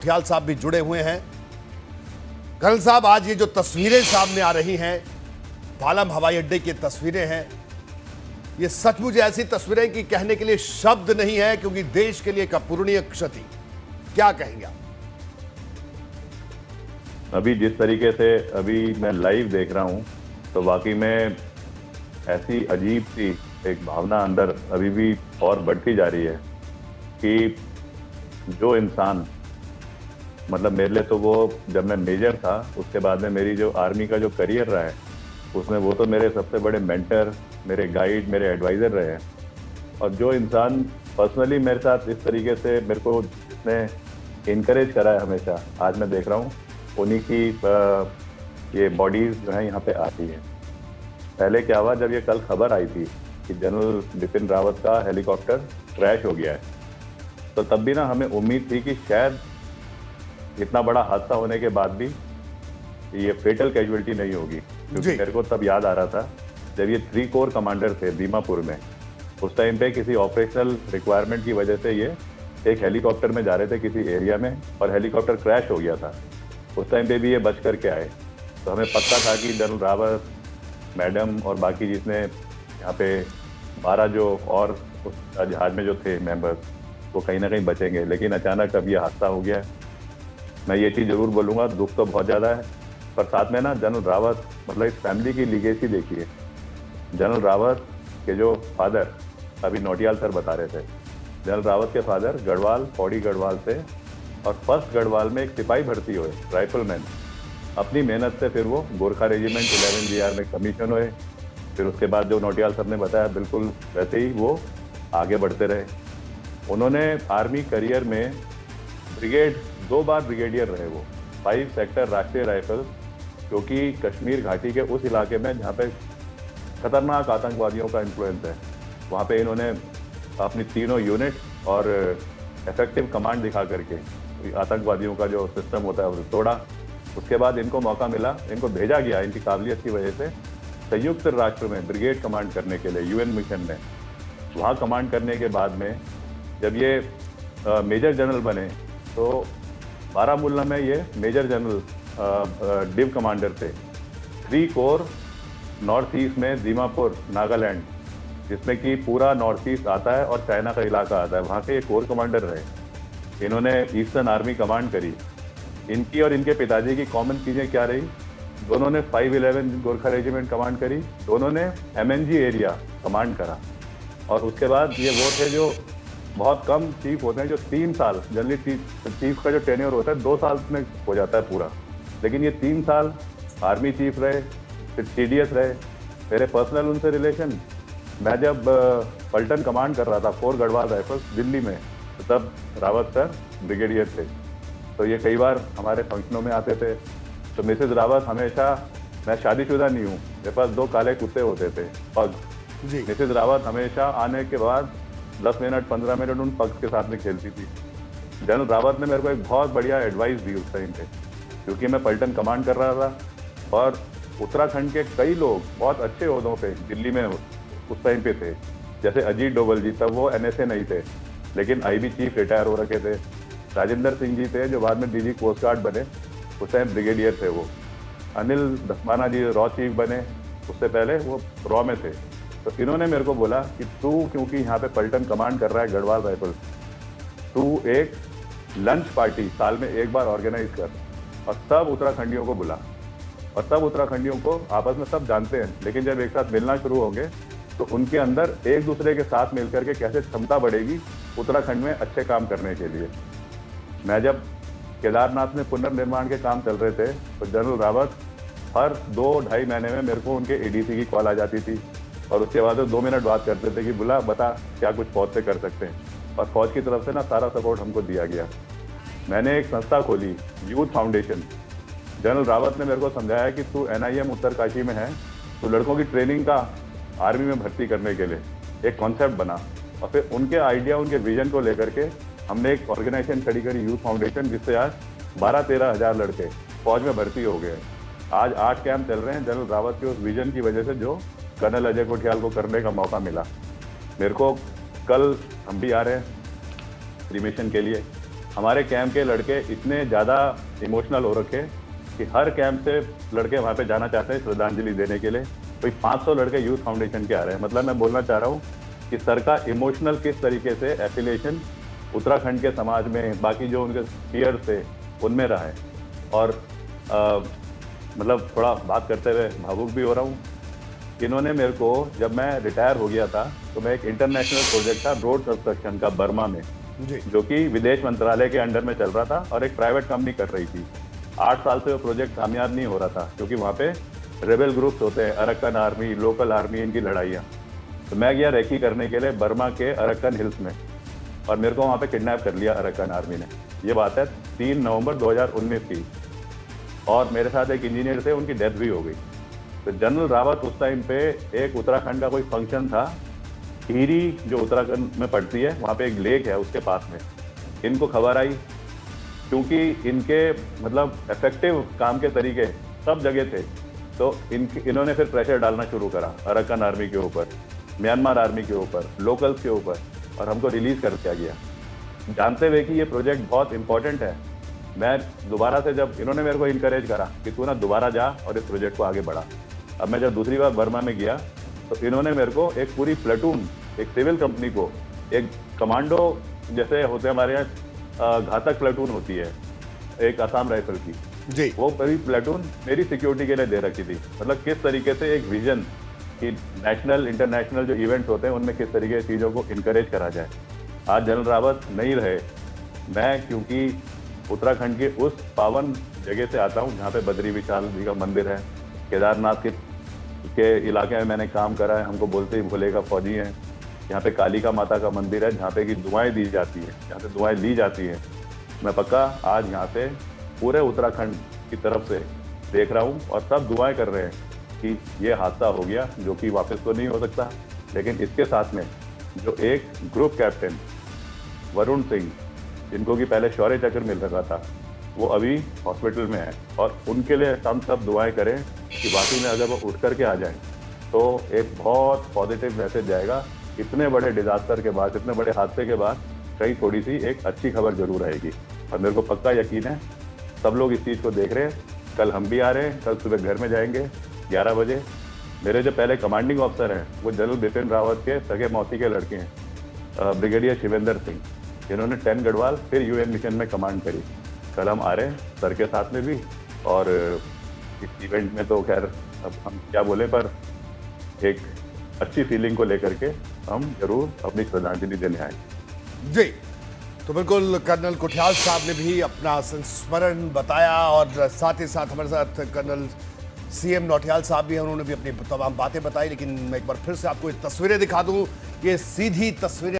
ख्याल साहब भी जुड़े हुए हैं। कर्नल साहब, आज ये जो तस्वीरें सामने आ रही हैं, पालम हवाई अड्डे की तस्वीरें हैं, ये सचमुच ऐसी तस्वीरें कि कहने के लिए शब्द नहीं है, क्योंकि देश के लिए एक अपूरणीय क्षति। क्या कहेंगे आप? अभी जिस तरीके से अभी मैं लाइव देख रहा हूं, तो वाकई में ऐसी अजीब सी एक भावना अंदर अभी भी और बढ़ती जा रही है कि जो इंसान, मतलब मेरे लिए तो वो, जब मैं मेजर था उसके बाद में मेरी जो आर्मी का जो करियर रहा है उसमें वो तो मेरे सबसे बड़े मेंटर, मेरे गाइड, मेरे एडवाइज़र रहे हैं। और जो इंसान पर्सनली मेरे साथ इस तरीके से मेरे को जिसने इनकरेज करा है हमेशा, आज मैं देख रहा हूँ उन्हीं की ये बॉडीज़ जो है यहाँ पे आती है। पहले क्या हुआ, जब ये कल खबर आई थी कि जनरल बिपिन रावत का हेलीकॉप्टर क्रैश हो गया है, तो तब भी ना हमें उम्मीद थी कि शायद इतना बड़ा हादसा होने के बाद भी ये फेटल कैजुअलिटी नहीं होगी। क्योंकि मेरे को तब याद आ रहा था जब ये 3 कोर कमांडर थे दीमापुर में, उस टाइम पे किसी ऑपरेशनल रिक्वायरमेंट की वजह से ये एक हेलीकॉप्टर में जा रहे थे किसी एरिया में, और हेलीकॉप्टर क्रैश हो गया था। उस टाइम पे भी ये बच करके आए। तो हमें पता था कि जनरल रावत मैडम और बाकी जिसने यहाँ पे 12 जो और उस जहाज में जो थे मेंबर्स, वो कहीं ना कहीं बचेंगे। लेकिन अचानक अब ये हादसा हो गया। मैं ये चीज़ ज़रूर बोलूँगा, दुख तो बहुत ज़्यादा है, पर साथ में ना जनरल रावत, मतलब इस फैमिली की लीगेसी देखिए। जनरल रावत के जो फादर, अभी नौटियाल सर बता रहे थे, जनरल रावत के फादर गढ़वाल, पौड़ी गढ़वाल से, और फर्स्ट गढ़वाल में एक सिपाही भर्ती हुए, राइफलमैन। अपनी मेहनत से फिर वो गोरखा रेजिमेंट 11 GR में कमीशन हुए। फिर उसके बाद जो नौटियाल सर ने बताया, बिल्कुल वैसे ही वो आगे बढ़ते रहे। उन्होंने आर्मी करियर में ब्रिगेड 2 बार ब्रिगेडियर रहे वो, 5 सेक्टर राष्ट्रीय राइफल, क्योंकि कश्मीर घाटी के उस इलाके में जहाँ पे खतरनाक आतंकवादियों का इन्फ्लुएंस है, वहाँ पे इन्होंने अपनी तीनों यूनिट और इफेक्टिव कमांड दिखा करके आतंकवादियों का जो सिस्टम होता है वो तोड़ा। उसके बाद इनको मौका मिला, इनको भेजा गया इनकी काबिलियत की वजह से संयुक्त राष्ट्र में ब्रिगेड कमांड करने के लिए, UN मिशन में। वहाँ कमांड करने के बाद में जब ये मेजर जनरल बने, तो बारामूला में ये मेजर जनरल डिव कमांडर थे। 3 कोर नॉर्थ ईस्ट में दीमापुर, नागालैंड, जिसमें कि पूरा नॉर्थ ईस्ट आता है और चाइना का इलाका आता है, वहाँ के ये कोर कमांडर रहे। इन्होंने ईस्टर्न आर्मी कमांड करी। इनकी और इनके पिताजी की कॉमन चीज़ें क्या रही, दोनों ने 511 गोरखा रेजिमेंट कमांड करी, दोनों ने MNG एरिया कमांड करा। और उसके बाद ये वो थे जो बहुत कम चीफ होते हैं जो 3 साल, जनरली चीफ का जो टेन्योर होता है 2 साल में हो जाता है पूरा, लेकिन ये 3 साल आर्मी चीफ रहे, फिर CDS रहे। मेरे पर्सनल उनसे रिलेशन, मैं जब पलटन कमांड कर रहा था 4 गढ़वाल राइफल्स दिल्ली में, तो तब रावत सर ब्रिगेडियर थे। तो ये कई बार हमारे फंक्शनों में आते थे। तो मिसेज रावत हमेशा, मैं शादीशुदा नहीं हूँ, मेरे पास 2 काले कुत्ते होते थे पग। मिसेज रावत हमेशा आने के बाद 10 मिनट 15 मिनट उन पग्स के साथ में खेलती थी। जनरल रावत ने मेरे को एक बहुत बढ़िया एडवाइस दी उस टाइम पे, क्योंकि मैं पलटन कमांड कर रहा था और उत्तराखंड के कई लोग बहुत अच्छे ओहदों पे दिल्ली में उस टाइम पे थे। जैसे अजीत डोवल जी, तब वो NSA नहीं थे, लेकिन IB चीफ रिटायर हो रखे थे। राजेंद्र सिंह जी थे जो बाद में DG कोस्ट गार्ड बने, उस टाइम ब्रिगेडियर थे वो। अनिल धस्माना जी रॉ चीफ बने, उससे पहले वो रॉ में थे। तो इन्होंने मेरे को बोला कि तू, क्योंकि यहाँ पे पलटन कमांड कर रहा है गढ़वाल राइफल, तू एक लंच पार्टी साल में 1 बार ऑर्गेनाइज कर और सब उत्तराखंडियों को बुला। और सब उत्तराखंडियों को आपस में सब जानते हैं, लेकिन जब एक साथ मिलना शुरू होंगे तो उनके अंदर एक दूसरे के साथ मिलकर के कैसे क्षमता बढ़ेगी उत्तराखंड में अच्छे काम करने के लिए। मैं जब केदारनाथ में पुनर्निर्माण के काम चल रहे थे, तो जनरल रावत हर 2-2.5 महीने में मेरे को उनके ADC की कॉल आ जाती थी, और उसके बाद वो 2 मिनट बात करते थे कि बुला, बता क्या कुछ फौज से कर सकते हैं। और फौज की तरफ से ना सारा सपोर्ट हमको दिया गया। मैंने एक संस्था खोली, यूथ फाउंडेशन। जनरल रावत ने मेरे को समझाया कि तू NIM उत्तरकाशी में है, तो लड़कों की ट्रेनिंग का आर्मी में भर्ती करने के लिए एक कॉन्सेप्ट बना। और फिर उनके आइडिया, उनके विजन को लेकर के हमने एक ऑर्गेनाइजेशन खड़ी करी, यूथ फाउंडेशन, जिससे आज 12-13 हज़ार लड़के फौज में भर्ती हो गए। आज 8 कैंप चल रहे हैं जनरल रावत के उस विजन की वजह से, जो कर्नल अजय कोठियाल को करने का मौका मिला। मेरे को कल हम भी आ रहे हैं रिमिशन के लिए, हमारे कैंप के लड़के इतने ज़्यादा इमोशनल हो रखे कि हर कैंप से लड़के वहाँ पे जाना चाहते हैं श्रद्धांजलि देने के लिए। कोई 500 लड़के यूथ फाउंडेशन के आ रहे हैं। मतलब मैं बोलना चाह रहा हूँ कि सर का इमोशनल किस तरीके से एफिलिएशन उत्तराखंड के समाज में, बाकी जो उनके पीयर्स थे उनमें रहा है। और मतलब थोड़ा बात करते हुए भावुक भी हो रहा हूँ। इन्होंने मेरे को, जब मैं रिटायर हो गया था तो मैं एक इंटरनेशनल प्रोजेक्ट था रोड कंस्ट्रक्शन का बर्मा में, जो कि विदेश मंत्रालय के अंडर में चल रहा था और एक प्राइवेट कंपनी कर रही थी। 8 साल से वो प्रोजेक्ट कामयाब नहीं हो रहा था क्योंकि वहाँ पे रेबल ग्रुप्स होते हैं, अरक्कन आर्मी, लोकल आर्मी, इनकी लड़ाइयाँ। तो मैं गया रेकी करने के लिए बर्मा के अरक्कन हिल्स में, और मेरे को वहाँ पे किडनैप कर लिया अरक्कन आर्मी ने। ये बात है 3 नवंबर 2019 की। और मेरे साथ एक इंजीनियर थे, उनकी डेथ भी हो गई। तो जनरल रावत उस टाइम पे, एक उत्तराखंड का कोई फंक्शन था, टिहरी जो उत्तराखंड में पड़ती है, वहाँ पे एक लेक है उसके पास में। इनको खबर आई क्योंकि इनके मतलब इफेक्टिव काम के तरीके सब जगह थे। तो इन्होंने फिर प्रेशर डालना शुरू करा अरक्कन आर्मी के ऊपर, म्यांमार आर्मी के ऊपर, लोकल्स के ऊपर, और हमको रिलीज कर दिया गया, जानते हुए कि ये प्रोजेक्ट बहुत इंपॉर्टेंट है। मैं दोबारा से, जब इन्होंने मेरे को इनकरेज करा कि तू ना दोबारा जा और इस प्रोजेक्ट को आगे बढ़ा। अब मैं जब दूसरी बार बर्मा में गया तो इन्होंने मेरे को एक पूरी प्लेटून, एक सिविल कंपनी को, एक कमांडो जैसे होते हैं हमारे यहाँ घातक प्लेटून होती है एक आसाम राइफल की जी, वो पूरी प्लेटून मेरी सिक्योरिटी के लिए दे रखी थी। मतलब किस तरीके से एक विजन कि नेशनल इंटरनेशनल जो इवेंट्स होते हैं उनमें किस तरीके की चीज़ों को इनकरेज करा जाए। आज जनरल रावत नहीं रहे, मैं क्योंकि उत्तराखंड के उस पावन जगह से आता हूँ जहाँ पे बद्री विशाल जी का मंदिर है, केदारनाथ के इलाके में मैंने काम करा है। हमको बोलते ही भोले का फौजी है। यहाँ पे कालिका माता का मंदिर है जहाँ पे की दुआएं दी जाती है, जहाँ से दुआएं ली जाती हैं। मैं पक्का आज यहाँ से पूरे उत्तराखंड की तरफ से देख रहा हूँ और सब दुआएं कर रहे हैं कि ये हादसा हो गया जो कि वापस तो नहीं हो सकता, लेकिन इसके साथ में जो एक ग्रुप कैप्टन वरुण सिंह, जिनको कि पहले शौर्य चक्र मिल रहा था, वो अभी हॉस्पिटल में है, और उनके लिए हम सब दुआएं करें कि वाकई में अगर वो उठ करके आ जाएं तो एक बहुत पॉजिटिव मैसेज जाएगा। इतने बड़े डिजास्टर के बाद, इतने बड़े हादसे के बाद कहीं थोड़ी सी एक अच्छी खबर जरूर आएगी। और मेरे को पक्का यकीन है सब लोग इस चीज़ को देख रहे हैं। कल हम भी आ रहे हैं, कल सुबह घर में जाएंगे 11 बजे। मेरे जो पहले कमांडिंग ऑफिसर हैं वो जनरल बिपिन रावत के सगे मौसी के लड़के हैं, ब्रिगेडियर शिवेंद्र सिंह, जिन्होंने 10 गढ़वाल फिर यूएन मिशन में कमांड करी। कल हम आ रहे हैं सर के साथ में भी, और इस इवेंट में तो खैर अब हम क्या बोले, पर एक अच्छी फीलिंग को लेकर के हम जरूर अपनी श्रद्धांजलि देने आए। जी, तो बिल्कुल कर्नल कुठियाल साहब ने भी अपना संस्मरण बताया, और साथ ही साथ हमारे साथ कर्नल सीएम नौटियाल साहब भी हैं, उन्होंने भी अपनी तमाम बातें बताई। लेकिन मैं एक बार फिर से आपको ये तस्वीरें दिखा दूं, ये सीधी तस्वीरें